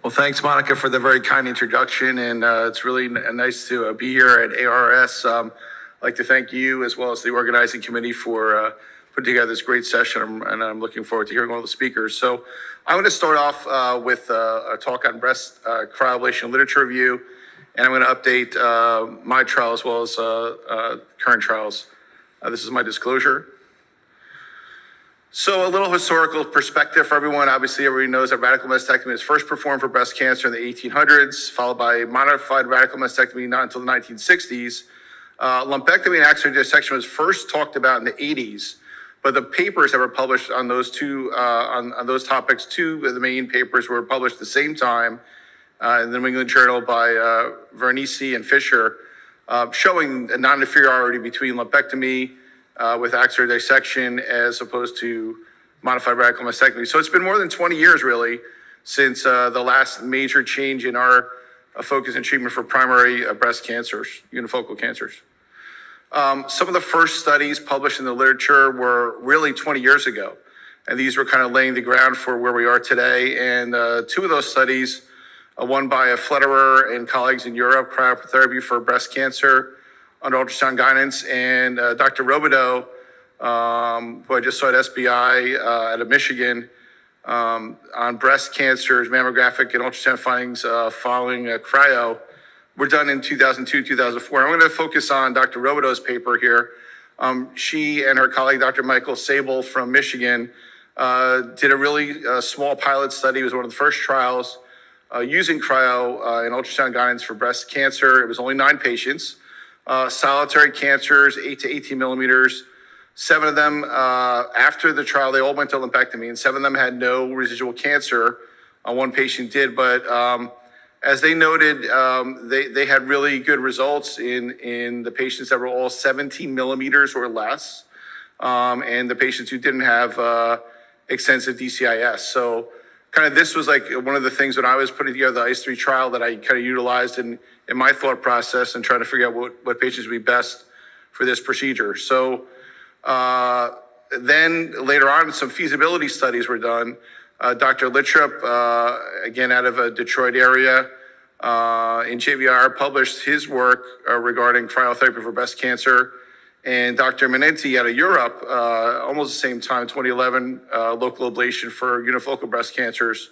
Well, thanks, Monica, for the very kind introduction, and it's really nice to be here at ARS. I'd like to thank you as well as the organizing committee for putting together this great session, and I'm looking forward to hearing all the speakers. So I'm going to start off with a talk on breast cryoablation literature review, and I'm going to update my trial as well as current trials. This is my disclosure. So a little historical perspective for everyone. Obviously, everybody knows that radical mastectomy was first performed for breast cancer in the 1800s, followed by modified radical mastectomy not until the 1960s. Lumpectomy and axillary dissection was first talked about in the 80s, but the papers that were published on those two on those topics, two of the main papers were published at the same time in the New England Journal by Vernisi and Fisher, showing a non-inferiority between lumpectomy with axillary dissection as opposed to modified radical mastectomy. So it's been more than 20 years, really, since the last major change in our focus and treatment for primary breast cancers, unifocal cancers. Some of the first studies published in the literature were really 20 years ago, and these were kind of laying the ground for where we are today. And two of those studies, one by Flederer and colleagues in Europe, cryotherapy for breast cancer under ultrasound guidance, and Dr. Robideau, who I just saw at SBI out of Michigan, on breast cancers, mammographic and ultrasound findings following cryo, were done in 2002, 2004. I'm going to focus on Dr. Robideau's paper here. She and her colleague, Dr. Michael Sable from Michigan, did a really small pilot study. It was one of the first trials using cryo and ultrasound guidance for breast cancer. It was only 9 patients. Solitary cancers, 8 to 18 millimeters. 7 of them, after the trial, they all went to lumpectomy, and 7 of them had no residual cancer. One patient did, but as they noted, they had really good results in the patients that were all 17 millimeters or less, and the patients who didn't have extensive DCIS. So kind of this was like one of the things when I was putting together the ICE3 trial that I kind of utilized in my thought process and trying to figure out what patients would be best for this procedure. So then later on, some feasibility studies were done. Dr. Littrup, again, out of a Detroit area, in JVR, published his work regarding cryotherapy for breast cancer. And Dr. Menenti out of Europe, almost the same time, 2011, local ablation for unifocal breast cancers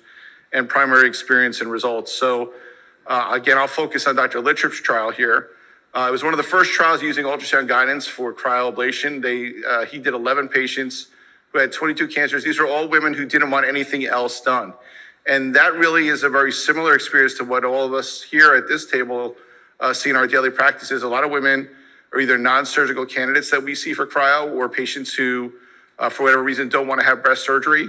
and primary experience and results. So again, I'll focus on Dr. Littrup's trial here. It was one of the first trials using ultrasound guidance for cryoablation. He did 11 patients who had 22 cancers. These are all women who didn't want anything else done. And that really is a very similar experience to what all of us here at this table see in our daily practices. A lot of women are either non-surgical candidates that we see for cryo or patients who, for whatever reason, don't want to have breast surgery.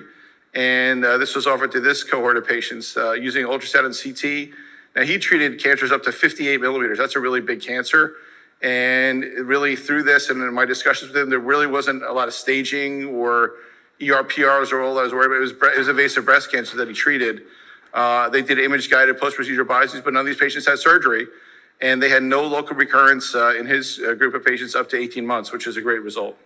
And this was offered to this cohort of patients using ultrasound and CT. Now, he treated cancers up to 58 millimeters. That's a really big cancer. And really through this and in my discussions with him, there really wasn't a lot of staging or ERPRs or all I was worried about. It was invasive breast cancer that he treated. They did image-guided post-procedure biopsies, but none of these patients had surgery. And they had no local recurrence in his group of patients up to 18 months, which is a great result.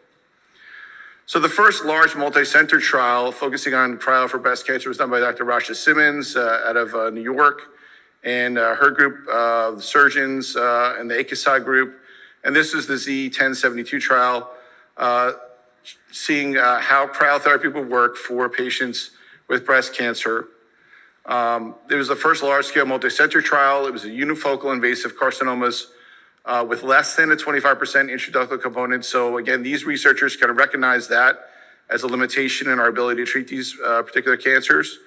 So the first large multi-center trial focusing on cryo for breast cancer was done by Dr. Rasha Simmons out of New York, and her group, the surgeons and the ACASI group. And this is the Z1072 trial, seeing how cryotherapy would work for patients with breast cancer. It was the first large-scale multi-center trial. It was a unifocal invasive carcinomas with less than a 25% intraductal component. So again, these researchers kind of recognize that as a limitation in our ability to treat these particular cancers.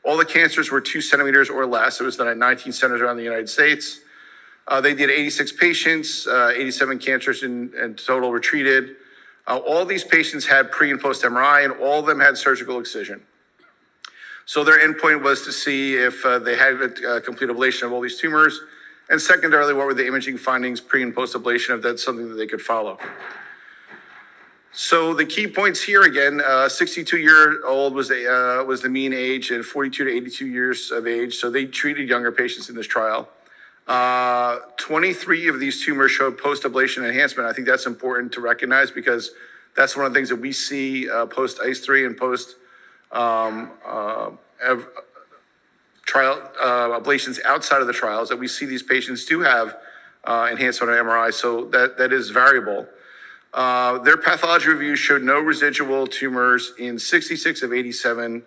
All the cancers were 2 centimeters or less. It was done at 19 centers around the United States. They did 86 patients, 87 cancers in total were treated. All these patients had pre and post MRI, and all of them had surgical excision. So their endpoint was to see if they had a complete ablation of all these tumors, and secondarily, what were the imaging findings pre and post ablation, if that's something that they could follow. So the key points here again, 62-year-old was the mean age, and 42 to 82 years of age. So they treated younger patients in this trial. 23 of these tumors showed post-ablation enhancement. I think that's important to recognize because that's one of the things that we see post-ICE3 and post trial ablations outside of the trials that we see these patients do have enhancement on MRI, so that is variable. Their pathology review showed no residual tumors in 66 of 87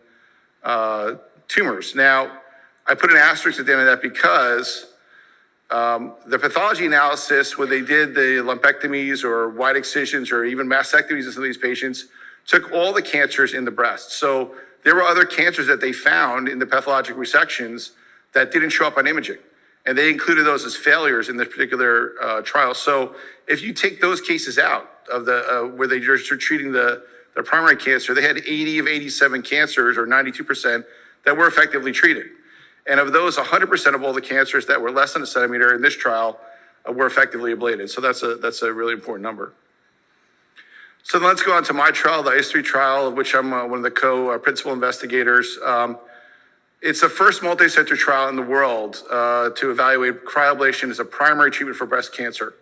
tumors. Now, I put an asterisk at the end of that because the pathology analysis, when they did the lumpectomies or wide excisions or even mastectomies in some of these patients, took all the cancers in the breast. So there were other cancers that they found in the pathologic resections that didn't show up on imaging. And they included those as failures in this particular trial. So if you take those cases out of the where they just were treating the primary cancer, they had 80 of 87 cancers, or 92%, that were effectively treated. And of those, 100% of all the cancers that were less than a centimeter in this trial were effectively ablated. So that's a really important number. So then let's go on to my trial, the ICE3 trial, of which I'm one of the co-principal investigators. It's the first multi-center trial in the world to evaluate cryoablation as a primary treatment for breast cancer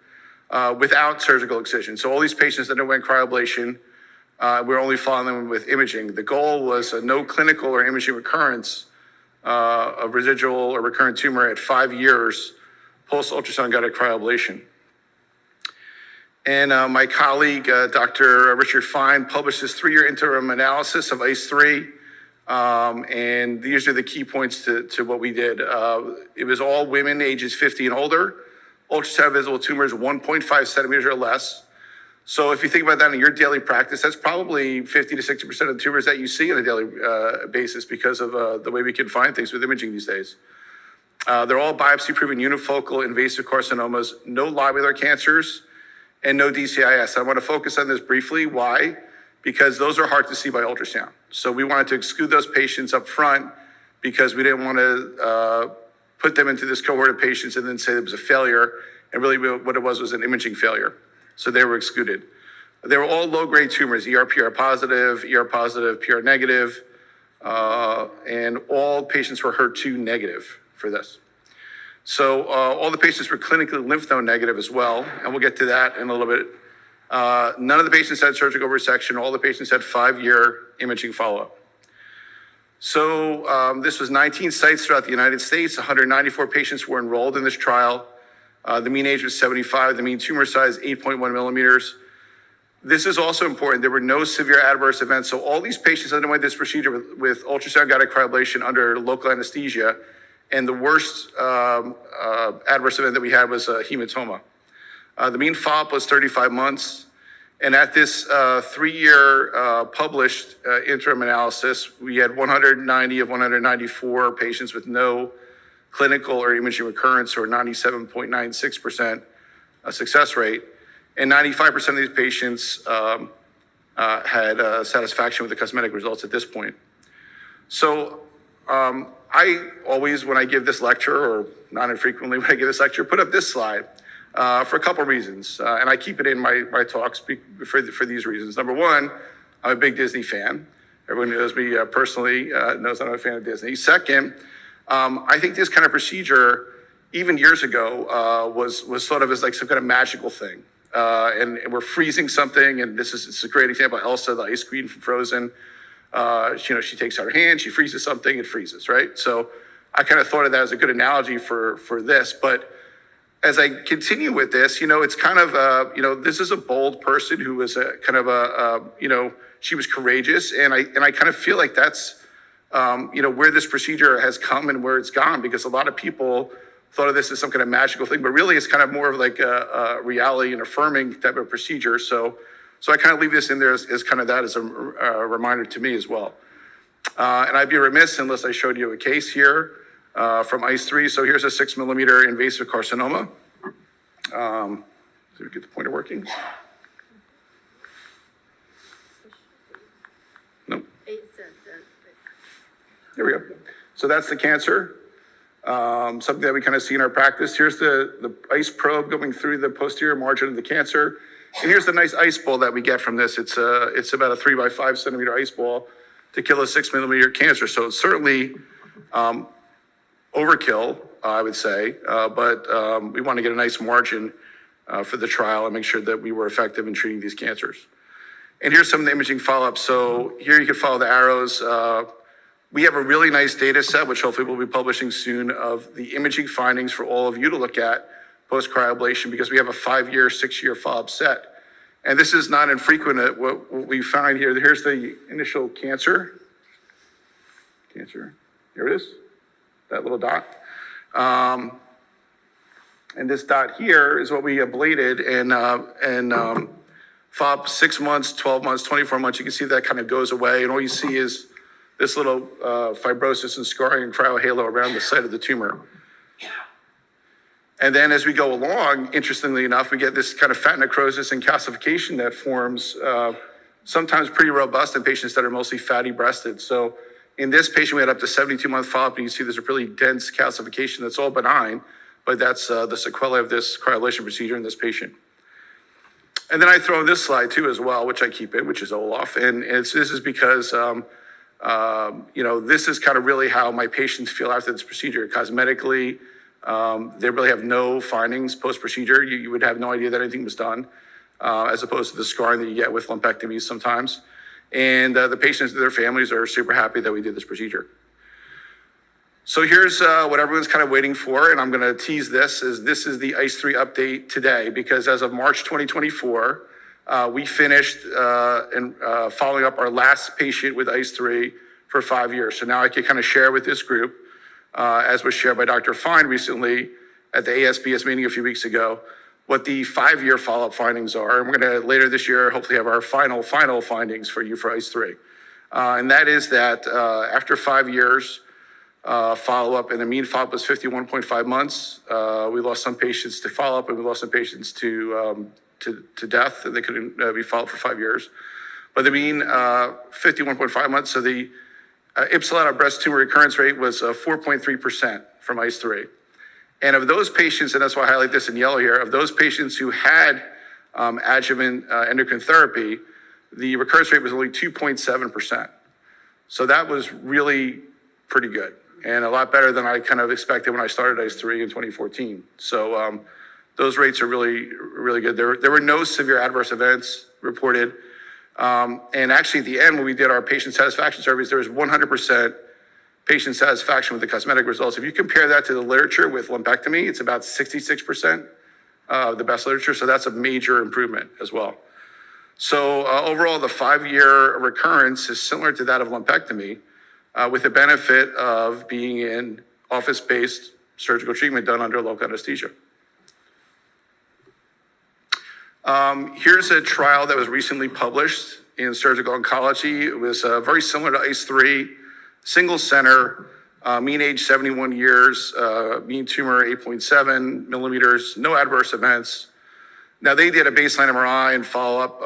without surgical excision. So all these patients that underwent cryoablation, we're only following them with imaging. The goal was no clinical or imaging recurrence of residual or recurrent tumor at 5 years post-ultrasound-guided cryoablation. And my colleague, Dr. Richard Fine, published this 3-year interim analysis of ICE3. And these are the key points to what we did. It was all women ages 50 and older, ultrasound visible tumors 1.5 centimeters or less. So if you think about that in your daily practice, that's probably 50 to 60% of the tumors that you see on a daily basis because of the way we can find things with imaging these days. They're all biopsy-proven unifocal invasive carcinomas, no lobular cancers, and no DCIS. I want to focus on this briefly. Why? Because those are hard to see by ultrasound. So we wanted to exclude those patients up front because we didn't want to put them into this cohort of patients and then say it was a failure. And really what it was an imaging failure. So they were excluded. They were all low-grade tumors, PR positive, PR negative, and all patients were HER2 negative for this. So all the patients were clinically lymph node negative as well, and we'll get to that in a little bit. None of the patients had surgical resection. All the patients had 5-year imaging follow-up. So this was 19 sites throughout the United States. 194 patients were enrolled in this trial. The mean age was 75. The mean tumor size, 8.1 millimeters. This is also important. There were no severe adverse events. So all these patients underwent this procedure with ultrasound-guided cryoablation under local anesthesia. And the worst adverse event that we had was hematoma. The mean follow-up was 35 months. And at this 3-year published interim analysis, we had 190 of 194 patients with no clinical or imaging recurrence, or 97.96% success rate. And 95% of these patients had satisfaction with the cosmetic results at this point. So I always, when I give this lecture, or not infrequently when I give this lecture, put up this slide for a couple of reasons. And I keep it in my talks for these reasons. Number one, I'm a big Disney fan. Everyone who knows me personally knows I'm a fan of Disney. Second, I think this kind of procedure, even years ago, was thought of as like some kind of magical thing. And we're freezing something, and it's a great example. Elsa, the ice queen from Frozen, she takes out her hand, she freezes something, it freezes, right? So I kind of thought of that as a good analogy for this. But as I continue with this, it's kind of, this is a bold person who was she was courageous. And I kind of feel like that's, where this procedure has come and where it's gone, because a lot of people thought of this as some kind of magical thing, but really it's kind of more of like a reality and affirming type of procedure. So I kind of leave this in there as kind of that as a reminder to me as well. And I'd be remiss unless I showed you a case here from ICE3. So here's a 6 millimeter invasive carcinoma. So we get the pointer working. Nope. There we go. So that's the cancer. Something that we kind of see in our practice. Here's the ice probe going through the posterior margin of the cancer. And here's the nice ice ball that we get from this. It's about a 3 by 5 centimeter ice ball to kill a 6 millimeter cancer. So it's certainly overkill, I would say, but we want to get a nice margin for the trial and make sure that we were effective in treating these cancers. And here's some of the imaging follow-up. So here you can follow the arrows. We have a really nice data set, which hopefully we'll be publishing soon, of the imaging findings for all of you to look at post-cryoablation, because we have a 5-year, 6-year follow-up set. And this is not infrequent. What we find here, here's the initial cancer. Here it is, that little dot. And this dot here is what we ablated and follow up 6 months, 12 months, 24 months. You can see that kind of goes away. And all you see is this little fibrosis and scarring and cryohalo around the site of the tumor. And then as we go along, interestingly enough, we get this kind of fat necrosis and calcification that forms sometimes pretty robust in patients that are mostly fatty breasted. So in this patient, we had up to 72-month follow-up, and you see there's a really dense calcification that's all benign, but that's the sequelae of this cryoablation procedure in this patient. And then I throw in this slide too as well, which I keep in, which is Olaf. And this is because, this is kind of really how my patients feel after this procedure. Cosmetically, they really have no findings post-procedure. You would have no idea that anything was done, as opposed to the scarring that you get with lumpectomies sometimes. And the patients and their families are super happy that we did this procedure. So here's what everyone's kind of waiting for, and I'm going to tease this is the ICE3 update today, because as of March 2024, we finished following up our last patient with ICE3 for 5 years. So now I can kind of share with this group, as was shared by Dr. Fine recently at the ASBS meeting a few weeks ago, what the 5-year follow-up findings are. And we're going to later this year hopefully have our final findings for you for ICE3. And that is that after 5 years follow-up, and the mean follow-up was 51.5 months, we lost some patients to follow-up, and we lost some patients to death, and they couldn't be followed for 5 years. But the mean 51.5 months, so the ipsilateral breast tumor recurrence rate was 4.3% from ICE3. And of those patients, and that's why I highlight this in yellow here, of those patients who had adjuvant endocrine therapy, the recurrence rate was only 2.7%. So that was really pretty good, and a lot better than I kind of expected when I started ICE3 in 2014. So those rates are really, really good. There were no severe adverse events reported. And actually at the end, when we did our patient satisfaction surveys, there was 100% patient satisfaction with the cosmetic results. If you compare that to the literature with lumpectomy, it's about 66% of the best literature. So that's a major improvement as well. So overall, the 5-year recurrence is similar to that of lumpectomy, with the benefit of being in office-based surgical treatment done under local anesthesia. Here's a trial that was recently published in Surgical Oncology. It was very similar to ICE3, single center, mean age 71 years, mean tumor 8.7 millimeters, no adverse events. Now they did a baseline MRI and follow-up,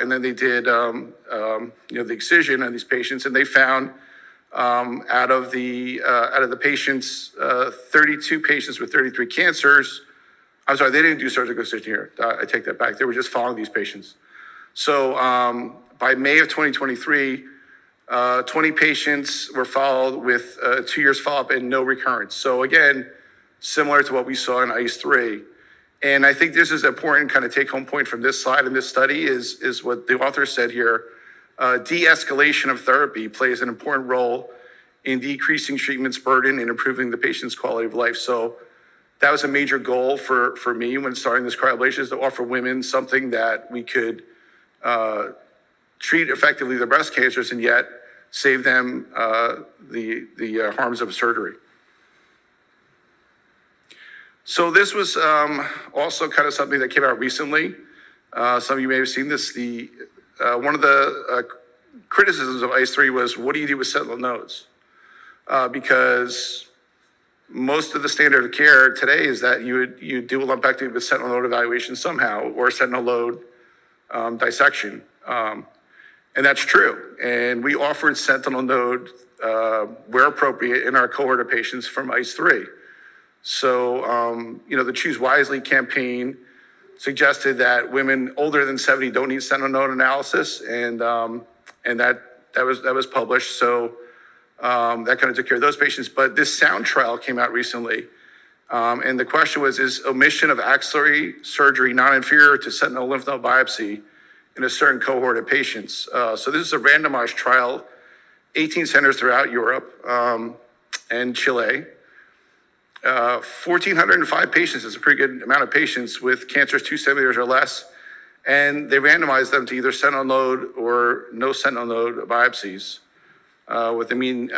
and then they did the excision on these patients, and they found out of the patients, 32 patients with 33 cancers. I'm sorry, they didn't do surgical excision here. I take that back. They were just following these patients. So by May of 2023, 20 patients were followed with 2 years follow-up and no recurrence. So again, similar to what we saw in ICE3. And I think this is an important kind of take-home point from this slide in this study is what the author said here. De-escalation of therapy plays an important role in decreasing treatment's burden and improving the patient's quality of life. So that was a major goal for me when starting this cryoablation, is to offer women something that we could treat effectively their breast cancers and yet save them the harms of surgery. So this was also kind of something that came out recently. Some of you may have seen this. One of the criticisms of ICE3 was, what do you do with sentinel nodes? Because most of the standard of care today is that you do a lumpectomy with sentinel node evaluation somehow, or sentinel node dissection. And that's true. And we offered sentinel node where appropriate in our cohort of patients from ICE3. So, the Choose Wisely campaign suggested that women older than 70 don't need sentinel node analysis, and that was published. So that kind of took care of those patients. But this SOUND trial came out recently, and the question was: is omission of axillary surgery non-inferior to sentinel lymph node biopsy in a certain cohort of patients? So this is a randomized trial 18 centers throughout Europe and Chile. 1,405 patients is a pretty good amount of patients with cancers 2 centimeters or less. And they randomized them to either sentinel node or no sentinel node biopsies with a mean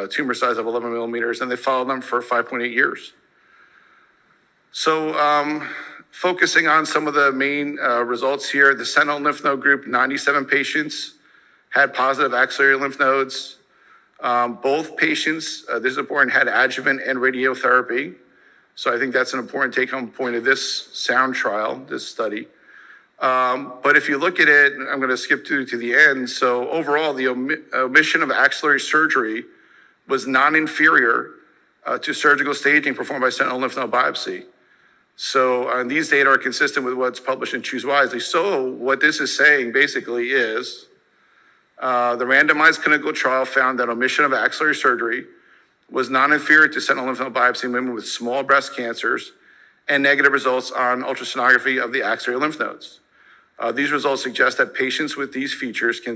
tumor size of 11 millimeters. And they followed them for 5.8 years. So focusing on some of the main results here, the sentinel lymph node group, 97 patients had positive axillary lymph nodes. Both patients, this is important, had adjuvant and radiotherapy. So I think that's an important take-home point of this sound trial, this study. But if you look at it, I'm going to skip to the end. So overall, the omission of axillary surgery was non-inferior to surgical staging performed by sentinel lymph node biopsy. So these data are consistent with what's published in Choose Wisely. So what this is saying basically is the randomized clinical trial found that omission of axillary surgery was non-inferior to sentinel lymph node biopsy in women with small breast cancers and negative results on ultrasonography of the axillary lymph nodes. These results suggest that patients with these features can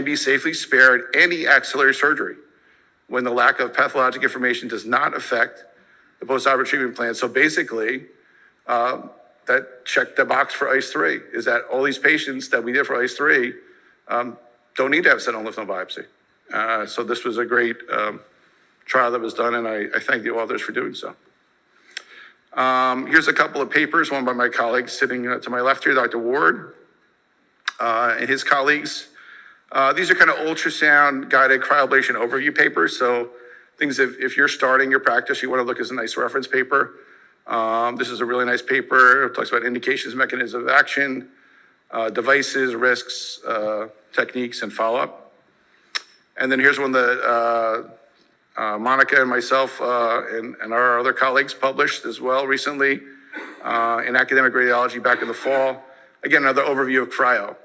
be safely spared any axillary surgery when the lack of pathologic information does not affect the postoperative treatment plan. So basically, that checked the box for ICE3, is that all these patients that we did for ICE3 don't need to have sentinel lymph node biopsy. So this was a great trial that was done, and I thank the authors for doing so. Here's a couple of papers, one by my colleague sitting to my left here, Dr. Ward, and his colleagues. These are kind of ultrasound guided cryoablation overview papers. So things if you're starting your practice, you want to look as a nice reference paper. This is a really nice paper. It talks about indications, mechanisms of action, devices, risks, techniques, and follow-up. And then here's one that Monica and myself and our other colleagues published as well recently in Academic Radiology back in the fall. Again, another overview of cryo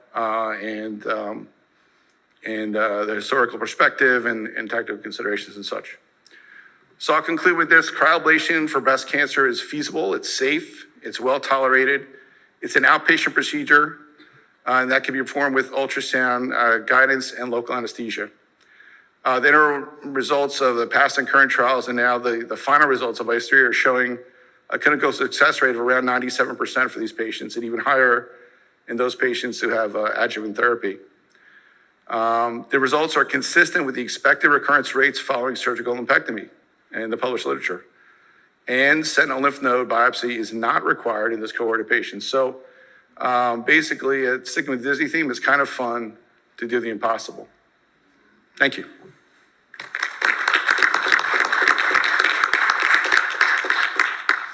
and the historical perspective and tactical considerations and such. So I'll conclude with this. Cryoablation for breast cancer is feasible, it's safe, it's well tolerated. It's an outpatient procedure and that can be performed with ultrasound guidance and local anesthesia. The interim results of the past and current trials and now the final results of ICE3 are showing a clinical success rate of around 97% for these patients and even higher in those patients who have adjuvant therapy. The results are consistent with the expected recurrence rates following surgical lumpectomy in the published literature. And sentinel lymph node biopsy is not required in this cohort of patients. So basically, sticking with the Disney theme, it's kind of fun to do the impossible. Thank you.